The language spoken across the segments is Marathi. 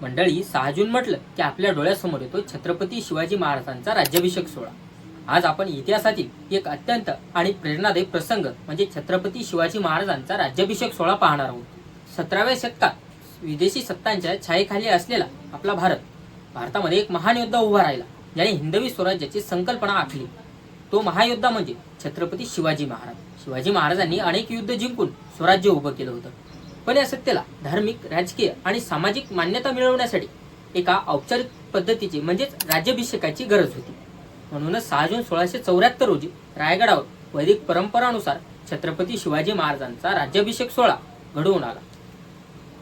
मंडळी, 6 जून म्हटलं की आपल्या डोळ्यासमोर येतो छत्रपती शिवाजी महाराजांचा राज्याभिषेक सोहळा. आज आपण इतिहासातील एक अत्यंत आणि प्रेरणादायी प्रसंग म्हणजे छत्रपती शिवाजी महाराजांचा राज्याभिषेक सोहळा पाहणार आहोत. 17व्या शतकात विदेशी सत्तांच्या छायेखाली असलेला आपला भारतामध्ये एक महान योद्धा उभा राहिला, ज्याने हिंदवी स्वराज्याची संकल्पना आखली. तो महायोद्धा म्हणजे छत्रपती शिवाजी महाराज. शिवाजी महाराजांनी अनेक युद्ध जिंकून स्वराज्य उभं केलं होतं, पण या सत्तेला धार्मिक, राजकीय आणि सामाजिक मान्यता मिळवण्यासाठी एका औपचारिक पद्धतीची म्हणजेच राज्याभिषेकाची गरज होती. म्हणूनच 6 जून 1674 रोजी रायगडावर वैदिक परंपरानुसार छत्रपती शिवाजी महाराजांचा राज्याभिषेक सोहळा घडवून आला.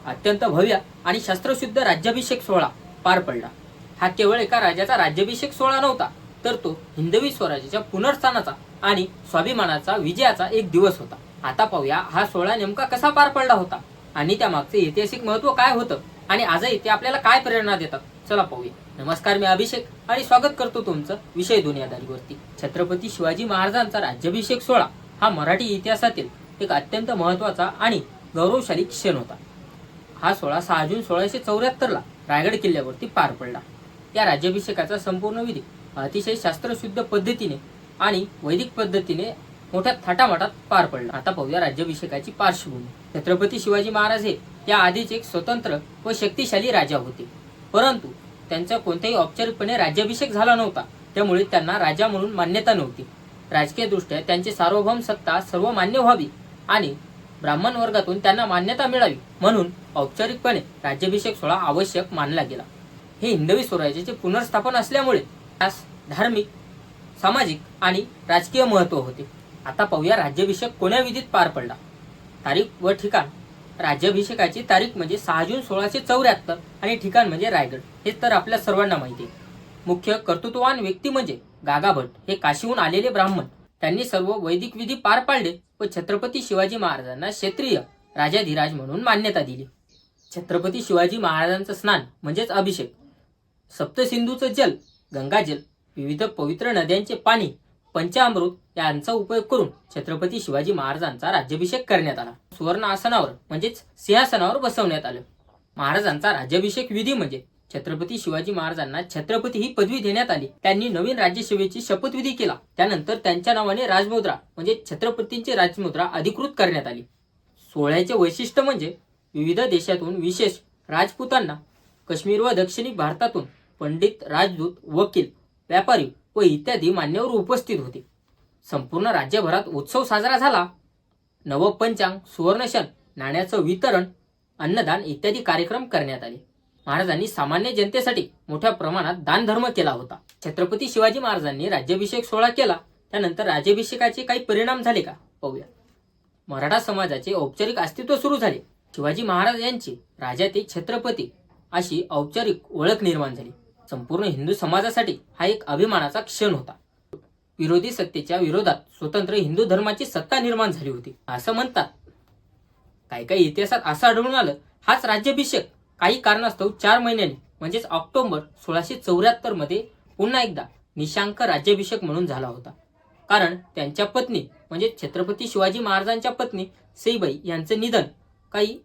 अत्यंत भव्य आणि शास्त्रशुद्ध राज्याभिषेक सोहळा पार पडला. हा केवळ एका राजाचा राज्याभिषेक सोहळा नव्हता, तर तो हिंदवी स्वराज्याच्या पुनर्स्थानाचा आणि स्वाभिमानाचा विजयाचा एक दिवस होता. आता पाहूया हा सोहळा नेमका कसा पार पडला होता आणि त्यामागचे ऐतिहासिक महत्त्व काय होतं आणि आजही ते आपल्याला काय प्रेरणा देतात. चला पाहूया. नमस्कार, मी अभिषेक आणि स्वागत करतो तुमचं विषय दुनियादारीवरती. छत्रपती शिवाजी महाराजांचा राज्याभिषेक सोहळा हा मराठी इतिहासातील एक अत्यंत महत्त्वाचा आणि गौरवशाली क्षण होता. हा सोहळा 6 जून 1674 ला रायगड किल्ल्यावरती पार पडला. या राज्याभिषेकाचा संपूर्ण विधी अतिशय शास्त्रशुद्ध पद्धतीने आणि वैदिक पद्धतीने मोठ्या थाटामाटात पार पडला. आता पाहूया राज्याभिषेकाची पार्श्वभूमी. छत्रपती शिवाजी महाराज हे या आधीच एक स्वतंत्र व शक्तिशाली राजा होते, परंतु त्यांचा कोणत्याही औपचारिकपणे राज्याभिषेक झाला नव्हता. त्यामुळे त्यांना राजा म्हणून मान्यता नव्हती. राजकीय दृष्ट्या त्यांची सार्वभौम सत्ता सर्वमान्य व्हावी आणि ब्राह्मण वर्गातून त्यांना मान्यता मिळावी म्हणून औपचारिकपणे राज्याभिषेक सोहळा आवश्यक मानला गेला. हे हिंदवी स्वराज्याचे पुनर्स्थापन असल्यामुळे त्यास धार्मिक, सामाजिक आणि राजकीय महत्त्व होते. आता पाहूया राज्याभिषेक कोण्या विधीत पार पडला. तारीख व ठिकाण. राज्याभिषेकाची तारीख म्हणजे 6 जून 1674 आणि ठिकाण म्हणजे रायगड. हे तर आपल्या सर्वांना माहिती आहे. मुख्य कर्तृत्ववान व्यक्ती म्हणजे गागाभट, हे काशीहून आलेले ब्राह्मण. त्यांनी सर्व वैदिक विधी पार पाडले व छत्रपती शिवाजी महाराजांना क्षत्रिय राजाधिराज म्हणून मान्यता दिली. छत्रपती शिवाजी महाराजांचं स्नान म्हणजेच अभिषेक, सप्तसिंधूचं जल, गंगाजल, विविध पवित्र नद्यांचे पाणी, पंचामृत यांचा उपयोग करून छत्रपती शिवाजी महाराजांचा राज्याभिषेक करण्यात आला. सुवर्ण आसनावर म्हणजेच सिंहासनावर बसवण्यात आलं. महाराजांचा राज्याभिषेक विधी म्हणजे छत्रपती शिवाजी महाराजांना छत्रपती ही पदवी देण्यात आली. त्यांनी नवीन राज्यसेवेची शपथविधी केला. त्यानंतर त्यांच्या नावाने राजमुद्रा म्हणजे छत्रपतींची राजमुद्रा अधिकृत करण्यात आली. सोहळ्याचे वैशिष्ट्य म्हणजे विविध देशातून विशेष राजपुतांना, काश्मीर व दक्षिणी भारतातून पंडित, राजदूत, वकील, व्यापारी व इत्यादी मान्यवर उपस्थित होते. संपूर्ण राज्यभरात उत्सव साजरा झाला. नवपंचांग, सुवर्णक्षण, नाण्याचं वितरण, अन्नदान इत्यादी कार्यक्रम करण्यात आले. महाराजांनी सामान्य जनतेसाठी मोठ्या प्रमाणात दानधर्म केला होता. छत्रपती शिवाजी महाराजांनी राज्याभिषेक सोहळा केला. त्यानंतर राज्याभिषेकाचे काही परिणाम झाले का पाहूया. मराठा समाजाचे औपचारिक अस्तित्व सुरू झाले. शिवाजी महाराज यांची राजा ते छत्रपती अशी औपचारिक ओळख निर्माण झाली. संपूर्ण हिंदू समाजासाठी हा एक अभिमानाचा क्षण होता. विरोधी सत्तेच्या विरोधात स्वतंत्र हिंदू धर्माची सत्ता निर्माण झाली होती असं म्हणतात. काही इतिहासात असं आढळून आलं, हाच राज्याभिषेक काही कारणास्तव 4 महिन्यांनी म्हणजेच ऑक्टोबर 1674 मध्ये पुन्हा एकदा निशांक राज्याभिषेक म्हणून झाला होता. कारण त्यांच्या पत्नी म्हणजे छत्रपती शिवाजी महाराजांच्या पत्नी सईबाई यांचं निधन काही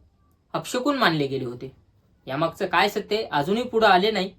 अपशकुन मानले गेले होते. यामागचं काय सत्य अजूनही पुढे आले नाही.